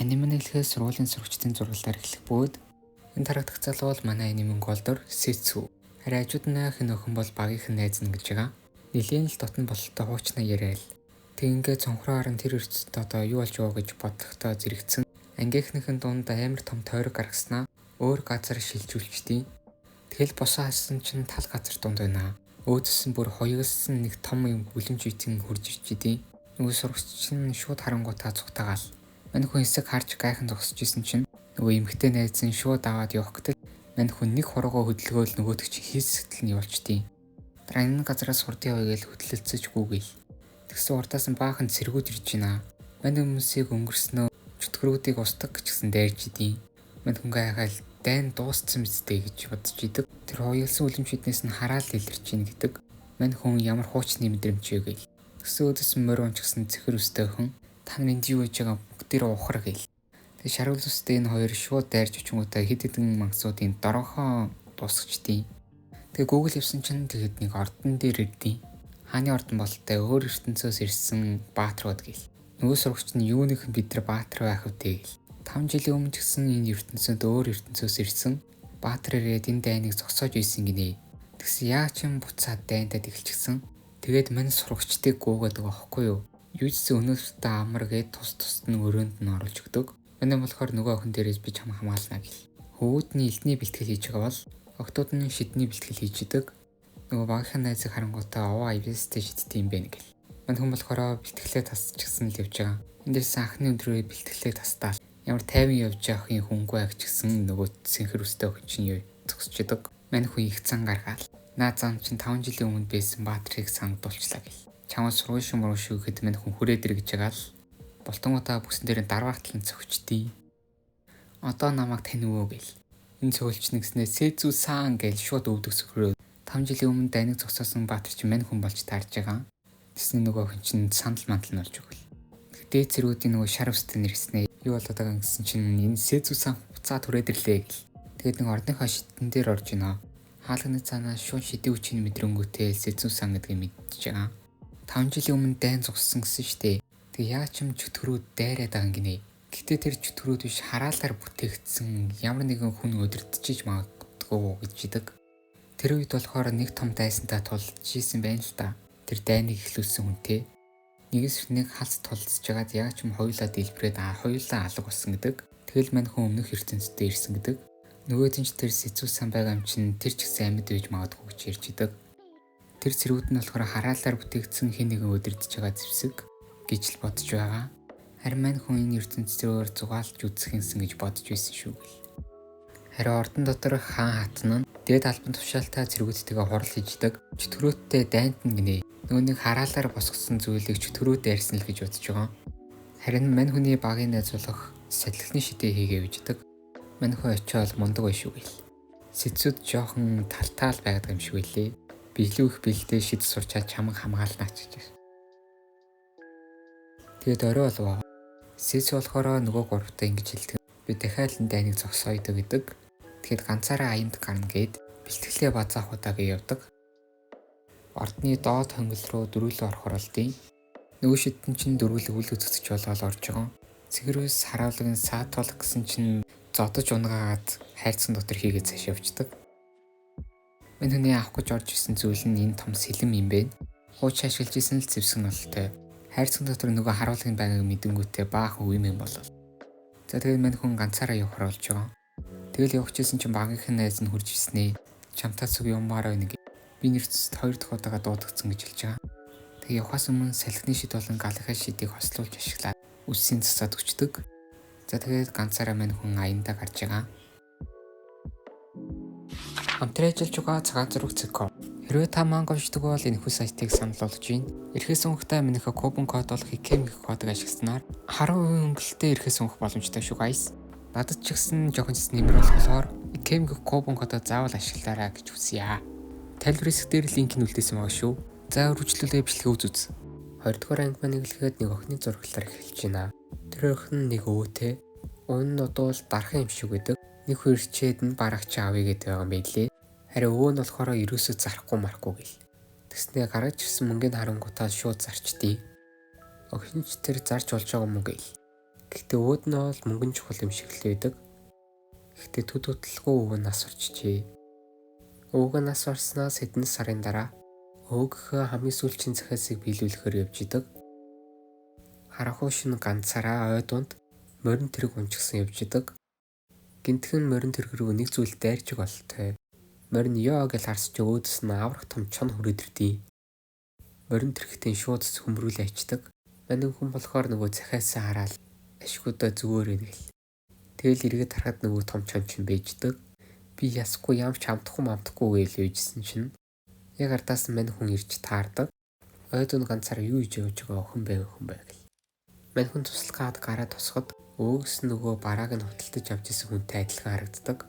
Анимын хэлхээс сургуулийн сурагчдын зургалаар эхлэх бөгөөд энэ тарагдах залуу бол манай анимын голдор Сэцүү. Харин ажууднаа хэн охин бол багийнхан найз нь гэж байгаа. Нилийн л дотн бололтой хуучнаа яриад. Тэгингээ цонхроо харан тэр өрцөд одоо юу болж байгаа гэж бодлохтой зэрэгцэн. Ангийнхныхын дунд амар том тойрог гаргаснаа өөр газар шилжүүлчихдээ. Тэгэл босоо хассан чинь тал газар дунд байна. Өөдсөн бүр хоёулсан нэг том юм бүлэмж үтэн хурж ичихдээ. Нөгөө сурагч нь шууд харангуйтаа цугтаагаал. Мань хүн хэсэг харж гайхан зогсож исэн чинь нөгөө эмхтэй найз нь шууд аваад явах гэтэл мань хүн нэг хорогоо хөдөлгөөл нөгөөдөг чи хийсгэл нь явуулчихдээ. Дараа энэ газараас хурдын явъя гэж хөдлөлцөж гүгээл. Тэгсэн урдаас нь баахан цэргүүд ирж байна. Мань хүмүүсийг өнгөрснөө чөтгөрүүдийг устгах гэжсэн дайрч идэв. Мань хүнгээ хайхаал дайн дууссан мэт гэж бодож идэг. Тэр хоёулсан үлэмжүүднээс нь хараал илэрч ийн гэдэг. Мань хүн ямар хуучны мэдрэмж вэ гээл. Тэгсэн өдөс морон ч гэсэн цэхэр өстэй хүн та нар энд юу хийж байгаа бүгдээр ухар гээл. Тэг шаргал үстэй энэ хоёр шууд дайрч очингуудаа хэд хэдэн мангасуудын дорогхон дуусгачдیں۔ Тэг Google явсан чинь тэгэд нэг ордон дээр ирдیں۔ Хааны ордон болтой өөр ертөнцөөс ирсэн баатрууд гээл. Нөгөө сурагч нь юуныхан бид нар баатар байх вэ гээл. 5 жилийн өмнө ч гэсэн энэ ертөнцөд өөр ертөнцөөс ирсэн баатар ирээд энэ дайныг зогсоож ийсэн гинэ. Тэгсэн яа ч юм буцаад дайнтад эхэлчихсэн. Тэгээд мань сурагчдыг гуугаад байгаа байхгүй юу? Юу ч зэ өнөөдөртөө амар гээд тус нь өрөөнд нь оруулж өгдөг. Манай болохоор нөгөө охин дээрээс би чам хамгаална гэл. Хөвгүүдний элдний бэлтгэл хийж байгаа бол октод нь шидний бэлтгэл хийж идэг. Нөгөө багийнхан найзыг харангуйтаа овоо IBS-тэй шиддэг юм байна гэл. Мань хүн болохоор бэлтгэлээ тасчихсан л явж байгаа. Эндээс анхны өдрөө бэлтгэлээ тастаал. Ямар тайван явж явах юм хүнгүй ах гэсэн нөгөө сэнхэр өстэй охин чинь зогсчихдаг. Мань хүн их цан гаргаал. Наа зам чинь 5 жилийн өмнө байсан баатрыг сандуулчлаа гэл. Чамаас сургууль шумруу шүүхэд мань хүн хүрээд ир гэж байгаа л. Болтонгуудаа бүсэн дээр дарваахтлан цогчдیں۔ Одоо намайг тань өвөө гэл. Энэ цөөлч нэгснээ Сэцүү сан гэл шууд өвдөг сөхрөө. 5 жилийн өмнө дайныг зогсоосон баатар чинь мань хүн болж таарж байгаа. Тэсний нөгөө охин чинь сандал мантал нь болж өгөл. Дээд зэрүүдийн нөгөө шар өстэй нэрснээ юу болоод байгаа гэсэн чинь энэ Сэцүү сан буцаа түрээд ирлээ гэл. Тэгээд нэг орныхоо шидэн дээр орж ийнэ. Хаалганы цаанаас шууд шидийн үчийн мэдрэмгүүтэй Сэцүү сан гэдгийг мэдчихэж байгаа. 5 жилийн өмнө дайн зогссон гэсэн штэ. Тэг яа ч юм чөтгөрүүд дайраад байгаа гинэ. Гэтэ тэр чөтгөрүүд биш хараалаар бүтээгдсэн ямар нэгэн хүн өдөртөж магадгүй гэж идэг. Тэр үед болохоор нэг том дайсантай тулж ийсэн байна л та. Тэр дайныг эхлүүлсэн хүнтэй. Нэгээс нэг халц тулцж байгаад яа ч юм хоёулаа дэлбрээд хоёулаа алга болсон гэдэг. Тэгэл мань хүн өмнөх ертөнцид ирсэн гэдэг. Нөгөөд нь ч тэр Сэцүү сан байгаа юм чинь тэр ч гэсэн амьд байж магадгүй гэж ярьж идэг. Тэр цэрүүд нь болохоор хараалаар бүтээгдсэн хэн нэгэн өдөртөж байгаа зэвсэг гэж л бодож байгаа. Харин мань хүн энэ ертөнцөөр зугаалж үзэх юмсан гэж бодож байсан шүү гэл. Харин ордон дотор хаан хатан нь дээд албан тушаалтай цэргүүдтэйгээ хурал хийждэг. Чөтгөрөөдтэй дайнт нь гинэ. Нөгөө нэг хараалаар босгосон зүйлийг чөтгөрөөд дайрсан л гэж бодож байгаа. Харин мань хүний багийн найзуулах сахилгын шидээ хийгээ виждэг. Мань хүн очиол мундаг bay шүү гэл. Сэцүүд жоохон талтаал байгаад юм шиг үлээ. Биелүү их бэлдээ шид сурчаад чамаг хамгаалнаач гэж. Тэгээд орой болов. Сэцүү болохоор нөгөө гуравтаа ингэж хэлдэг. Би дахиад энэ дайныг зогсоё гэдэг. Тэгэхэд ганцаараа аимд гарна гэд бэлтгэлээ базаах удаагээ явдаг. Ордны доод хонгил руу дөрүүлээ орохор болдیں۔ Нөгөө шидэн чинь дөрвөлөг үл үзэгч болоод орж байгаа. Цэгэрөөс хараалгын саатуулах гэсэн чинь зодож унгаагаад хайрцан дотор хийгээд цааш явждаг. Мань хүний авах гэж орж исэн зүйл нь энэ том сэлэм юм бэ. Хууч ашиглаж исэн л зэвсэг нолтой. Хайрцан дотор нөгөө харуулгын байгааг мэдэнгүүтээ баахан үе юм болов. За тэгээд мань хүн ганцаараа явахар болж байгаа. Тэгэл явчихсан чинь багийнхан найз нь хурж ирснээ. Чамтай цуг юмараа нэг. Би нэрцэд 2 дахь удаага дуудагдсан гэж хэлж байгаа. Тэг явахаас өмнө салхины шид болон галахаа шидийг хослуулж ашиглаад үсийн засаад өчтдөг. За тэгээд ганцаараа мань хүн аяндаа гарч байгаа. Хамтран ажиллаж байгаа цагаан зураг цэко. Хэрвээ та манга уншдаг бол энэ хүү сайтыг санал болгож байна. Эрхээс унхтай минийхээ купон код болох IKEM гэх кодыг ашигласнаар 10% өнгөлөлтөд эрхээс унх боломжтой шүү guys. Надад ч гэсэн жоохон нэмэр болохоор IKEM гэх купон кодоо заавал ашиглаарай гэж хүсье. Тайлбар хэсэг дээр линк нь үлдээсэн байгаа шүү. За үргэлжлүүлээ бичлэгээ үз. 2 дугаар анги маань эхлэхэд нэг охины зурглалаар эхэлж байна. Тэр охин нэг өвөтэй. Уун нь удвал дархан юм шиг гэдэг. Нэг хурчээд нь барагч авъя гэдэг байгаа юм билээ. Харин өвөө нь болохоор ерөөсөө зарахгүй марахгүй гэл. Тэснээ гаргаж ирсэн мөнгөний харангуутаа шууд зарчдیں۔ Охинч тэр зарж болж байгаа юм уу гэл. Гэхдээ өөд нь бол мөнгөн чухал юм шиг л байдаг. Гэхдээ төд удалгүй өвгөө нас орчихжээ. Өвгөө нас орсноос хэдэн сарын дараа өвгийнхөө хамгийн сүүлчийн захиасыг биелүүлэхээр явж идэг. Харахуй шин ганцаараа ой дунд морин тэрэг унчихсан явж идэг. Гинтхэн морин тэрэг рүү нэг зүйл дайрчиг болтой. Морин ёо гэж харсч өөдөөс нь аврах том чон хүрээд ирдیں۔ Морин тэрэгтээ шууд хөмрүүлээ ичдэг. Манай хүн болохоор нөгөө захиасаа хараад ашгуудаа зүгээрээ гэл. Тэгэл эргээд харахад нөгөө том чон чинь бэждэг. Би ясгүй ямч амтахгүй гээл үйжсэн чинь яг ардаас нь манай хүн ирж таардаг. Ойдун ганцаараа юу хийж явж байгаа охин бай гэл. Манай хүн туслахад гараа тусахад өөс нөгөө барааг нь худалдаж авч исэн хүнтэй адилхан харагддаг.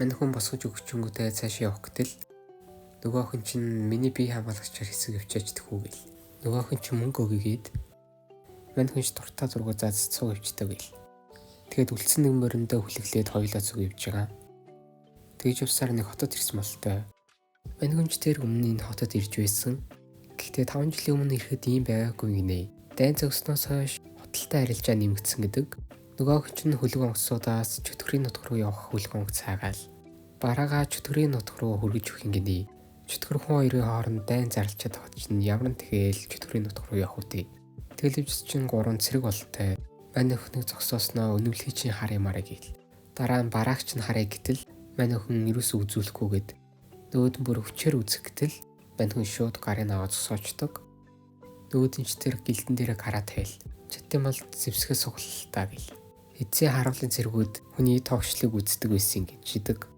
Манай хүн босгож өгчөнгүүтэй цаашаа явах гэтэл нөгөө охин чинь миний бие хамгаалагчаар хэсэг явчаач тэхүү гэл. Нөгөө охин чинь мөнгө өгөөгээд манай хүн ч дуртай зургуу зааж цуг явчдаг гэл. Тэгээд үлдсэн нэг мориндоо хүлэглээд хоёлаа цуг явж байгаа. Тэгж явсаар нэг хотод ирсэн болтой. Манай хүн ч тэр өмнө энэ хотод ирж байсан. Гэхдээ 5 жилийн өмнө ирэхэд ийм байгаагүй гинэ. Дайн зогсноос хойш хотолтой арилжаа нэмэгдсэн гэдэг. Нөгөө охин чинь хөлөг онгоцудаас чөтгөрийн нутг руу явах хөлөг онгоц цаагаал бараагаа чөтгөрийн нутг руу хөргөж өгөх юм гинэ. Чөтгөр хүн хоёрын хооронд дайн зарлчаад хот чинь ямар тэгэл чөтгөрийн нутг руу явах үтэй. Тэгэлвч чинь 3 цэрэг болтой. Манай өхнийг зогсоосноо өнөвлөгийн чинь харъя мараа гээл. Дараа нь бараагч нь харъя гэтэл манай өхөн юусоо үзүүлэхгүйгээд нөгөөд нь бүр өвчээр үзэх гэтэл манай хүн шууд гарын аваад зогсоочдөг. Нөгөөд нь ч тэр гэлдэн дээрээ гараа тавил. Чатсан бол зэвсгээ суглалтаа гэл. Эцсийн харуулын цэргүүд хүний тоогчлыг үздэг байсан гэж шидэг.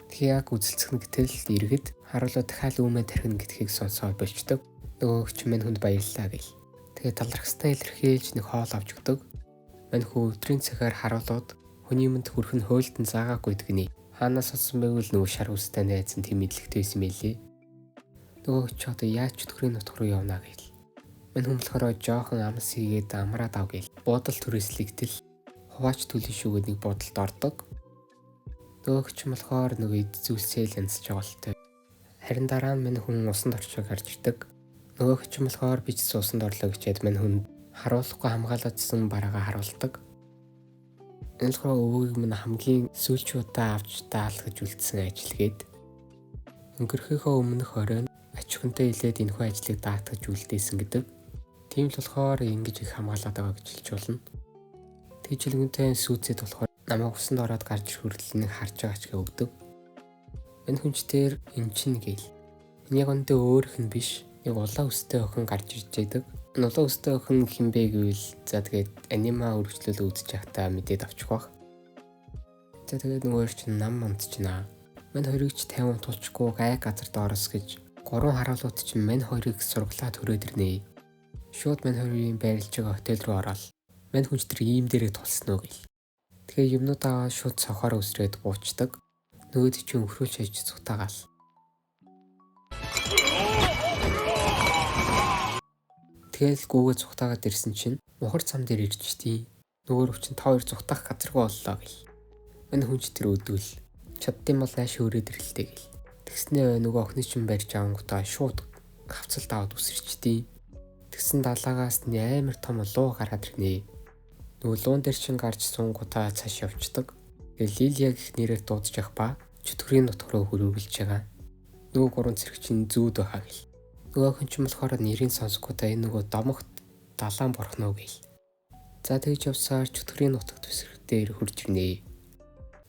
Тэгээ яг үзэлцэх нь гэтэл иргэд харуулаа дахиад өмнө тархина гэдгийг сонсоод болчдөг. Нөгөөгч минь хүнд баярлалаа гэл. Тэгээ талархстай илэрхийлж нэг хоол авч өгдөг. Мань хүү өдрийн цагаар харуулууд хүний юмд хүрэх нь хуйлтан заагаагүй гэдгний хаанаас олсон байвал нөгөө шар үстэй найз нь тийм мэдлэгтэй байсан мэлээ. Нөгөөгч одоо яаж чөтгөрийн нутг руу явна гэл. Мань хүн болохоор жоохон амс хийгээд амраад ав гэл. Буудал түрээслэгтэл хуваач төлөв шүүгээд нэг буудалд ордог. Нөгөөгч болохоор нөгөө эзүүлсээ л янзж байгаа болтой. Харин дараа нь мань хүн усанд орчоо гарч ирдэг. Нөгөөгч болохоор би ч усанд орлоо гэчээд мань хүн харуулахгүй хамгаалагдсан бараагаа харуулдаг. Энэ л өвөгийг минь хамгийн сүүлчийн удаа авч даалгаж үлдсэн ажилгээд өнгөрөхийнхөө өмнөх оройн ач хүнтэй хилээд энэхүү ажлыг даатгаж үлдээсэн гэдэг. Тийм л болохоор ингэж их хамгаалаад байгаа гэж хэлж болно. Тэгж хэлгэнтэй сүүцэд болохоор намайг усанд ороод гарч хүртэл нэг харж байгаа ч гэ өгдөг. Энэ хүнч дээр эн чинь гээл. Энэ яг өндөө өөрөх нь биш. Нэг улаан өстэй охин гарч ирж байдаг. Улаан өстэй охин хинбэ гэвэл за тэгээд анима үргэлжлүүлээ үзэж явахдаа мэдээд авчих бах. За тэгээд нөгөө чинь нам мандчнаа. Мань хоёрыг ч 50 тулчгүй гай газарт орос гэж 3 харуулууд чинь мань хоёрыг сургалаа төрөөд ирнэ. Шууд мань хоёрын байрлаж байгаа хотел руу ороод мань хүнч тэр ийм дээрээ тулсноо гэл. Тэгээ юмнуудаа шууд цохоор өсрээд буучдаг. Нөгөөд чинь өхрөөч хийж цутаагаал. Тэгэл гүүгээ цухтаагаад ирсэн чинь мухар цам дээр ирчтий. Нөгөө өвчин та хоёр цухтаах газаргүй боллоо гэл. Мань хүнч тэр өдвөл чаддсан бол нааш өрөөд ирэлтэй гэл. Тэгснээ нөгөө охины чинь барьж авангуудаа шууд хавцалд аваад үсэрчтий. Тэгсэн далаагаас нь амар том луу гараад ирнэ. Нөгөө луун дээр чинь гарч суунгуудаа цааш явцдаг. Тэгээ Лилия гэх нэрээр дуудаж явах ба чөтгөрийн нутг руу хөрвүүлж байгаа. Нөгөө 3 цэрэг чинь зүүд байхаа гэл. Нөгөө охин чинь болохоор нэрийн сонсгуудаа энэ нөгөө домогт далаан борхноо гэл. За тэгж явсаар чөтгөрийн нутагт төсрөх дээр хурж ирнэ.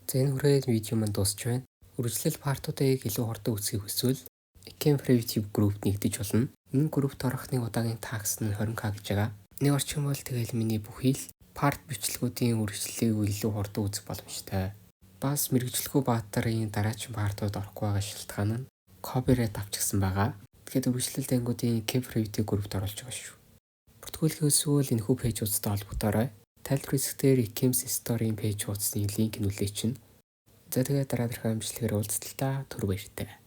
За энэ хүрээд видео маань дуусч байна. Үргэлжлэл партуудыг илүү хурдан үзхийг хүсвэл Ikeem Primitive Group нэгдэж болно. Энэ группт орохны удаагийн такс нь 20k гэж байгаа. Нэг орчим бол тэгэл миний бүхий л парт бичлэгүүдийн үргэлжлэлийг илүү хурдан үзэх боломжтой. Бас мэрэгжлэхгүй баатарын дараагийн партууд орохгүй байгаа шалтгаан нь копирайт авчихсан байгаа. Тэгэхээр үргэлжлэлт ангуудын Ikeem Primitive Group-т оруулж байгаа шүү. Бүртгүүлэхээс сүүл энэхүү пэйжуудтай холбогдоорой. Тайлбар хэсгээр Ikeem Store-ийн пэйж хуудасны линк нүүлээ чинь. За тэгээд дараа дараагийн амжилтаар уулзалтаа түр баяртай.